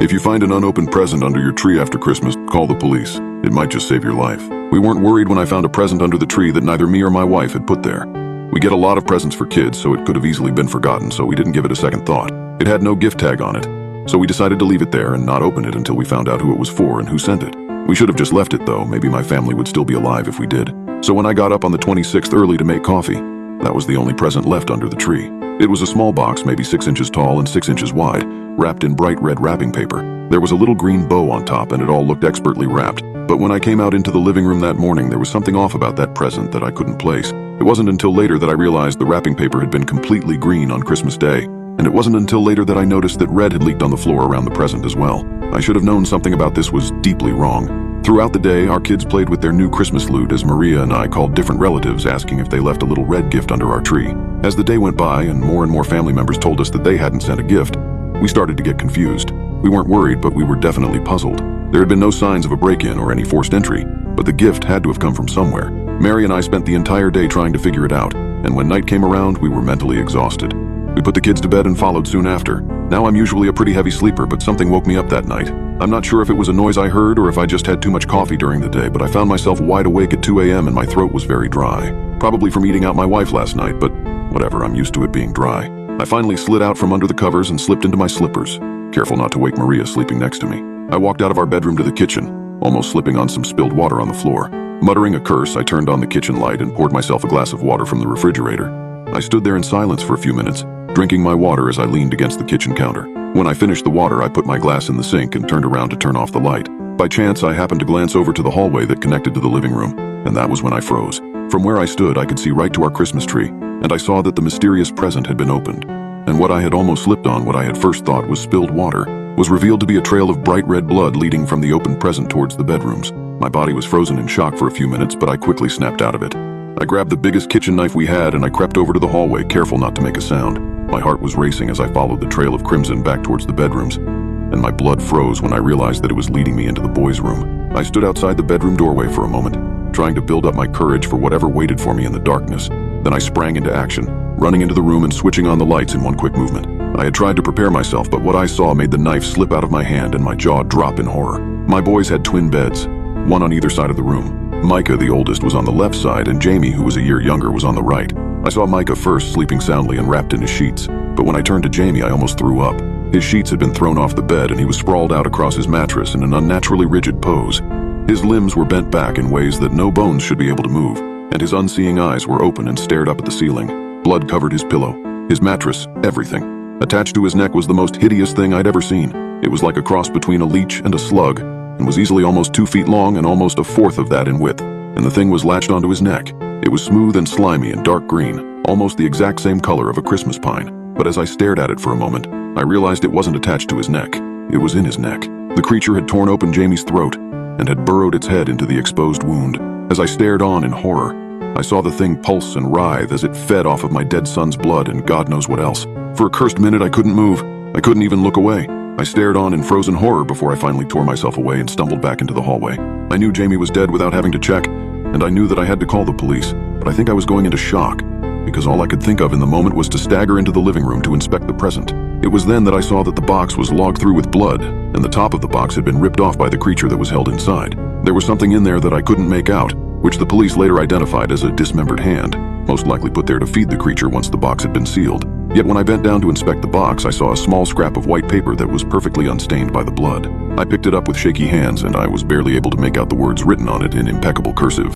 If you find an unopened present under your tree after Christmas, call the police. It might just save your life. We weren't worried when I found a present under the tree that neither me or my wife had put there. We get a lot of presents for kids, so it could have easily been forgotten, so we didn't give it a second thought. It had no gift tag on it, so we decided to leave it there and not open it until we found out who it was for and who sent it. We should have just left it though. Maybe my family would still be alive if we did. So when I got up on the 26th early to make coffee, that was the only present left under the tree. It was a small box, maybe 6 inches tall and 6 inches wide, wrapped in bright red wrapping paper. There was a little green bow on top and it all looked expertly wrapped. But when I came out into the living room that morning, there was something off about that present that I couldn't place. It wasn't until later that I realized the wrapping paper had been completely green on Christmas Day. And it wasn't until later that I noticed that red had leaked on the floor around the present as well. I should have known something about this was deeply wrong. Throughout the day, our kids played with their new Christmas loot as Maria and I called different relatives asking if they left a little red gift under our tree. As the day went by and more family members told us that they hadn't sent a gift, we started to get confused. We weren't worried, but we were definitely puzzled. There had been no signs of a break-in or any forced entry, but the gift had to have come from somewhere. Mary and I spent the entire day trying to figure it out, and when night came around, we were mentally exhausted. We put the kids to bed and followed soon after. Now I'm usually a pretty heavy sleeper, but something woke me up that night. I'm not sure if it was a noise I heard or if I just had too much coffee during the day, but I found myself wide awake at 2 a.m. and my throat was very dry. Probably from eating out my wife last night, but whatever, I'm used to it being dry. I finally slid out from under the covers and slipped into my slippers, careful not to wake Maria sleeping next to me. I walked out of our bedroom to the kitchen, almost slipping on some spilled water on the floor. Muttering a curse, I turned on the kitchen light and poured myself a glass of water from the refrigerator. I stood there in silence for a few minutes, drinking my water as I leaned against the kitchen counter. When I finished the water, I put my glass in the sink and turned around to turn off the light. By chance, I happened to glance over to the hallway that connected to the living room, and that was when I froze. From where I stood, I could see right to our Christmas tree, and I saw that the mysterious present had been opened. And what I had almost slipped on, what I had first thought was spilled water, was revealed to be a trail of bright red blood leading from the open present towards the bedrooms. My body was frozen in shock for a few minutes, but I quickly snapped out of it. I grabbed the biggest kitchen knife we had and I crept over to the hallway, careful not to make a sound. My heart was racing as I followed the trail of crimson back towards the bedrooms, and my blood froze when I realized that it was leading me into the boys' room. I stood outside the bedroom doorway for a moment, trying to build up my courage for whatever waited for me in the darkness. Then I sprang into action, running into the room and switching on the lights in one quick movement. I had tried to prepare myself, but what I saw made the knife slip out of my hand and my jaw drop in horror. My boys had twin beds, one on either side of the room. Micah, the oldest, was on the left side, and Jamie, who was a year younger, was on the right. I saw Micah first, sleeping soundly and wrapped in his sheets, but when I turned to Jamie, I almost threw up. His sheets had been thrown off the bed, and he was sprawled out across his mattress in an unnaturally rigid pose. His limbs were bent back in ways that no bones should be able to move, and his unseeing eyes were open and stared up at the ceiling. Blood covered his pillow, his mattress, everything. Attached to his neck was the most hideous thing I'd ever seen. It was like a cross between a leech and a slug, and was easily almost 2 feet long and almost a fourth of that in width. And the thing was latched onto his neck. It was smooth and slimy and dark green, almost the exact same color of a Christmas pine. But as I stared at it for a moment, I realized it wasn't attached to his neck. It was in his neck. The creature had torn open Jamie's throat and had burrowed its head into the exposed wound. As I stared on in horror, I saw the thing pulse and writhe as it fed off of my dead son's blood and God knows what else. For a cursed minute, I couldn't move. I couldn't even look away. I stared on in frozen horror before I finally tore myself away and stumbled back into the hallway. I knew Jamie was dead without having to check, and I knew that I had to call the police, but I think I was going into shock, because all I could think of in the moment was to stagger into the living room to inspect the present. It was then that I saw that the box was logged through with blood, and the top of the box had been ripped off by the creature that was held inside. There was something in there that I couldn't make out, which the police later identified as a dismembered hand, most likely put there to feed the creature once the box had been sealed. Yet when I bent down to inspect the box, I saw a small scrap of white paper that was perfectly unstained by the blood. I picked it up with shaky hands, and I was barely able to make out the words written on it in impeccable cursive.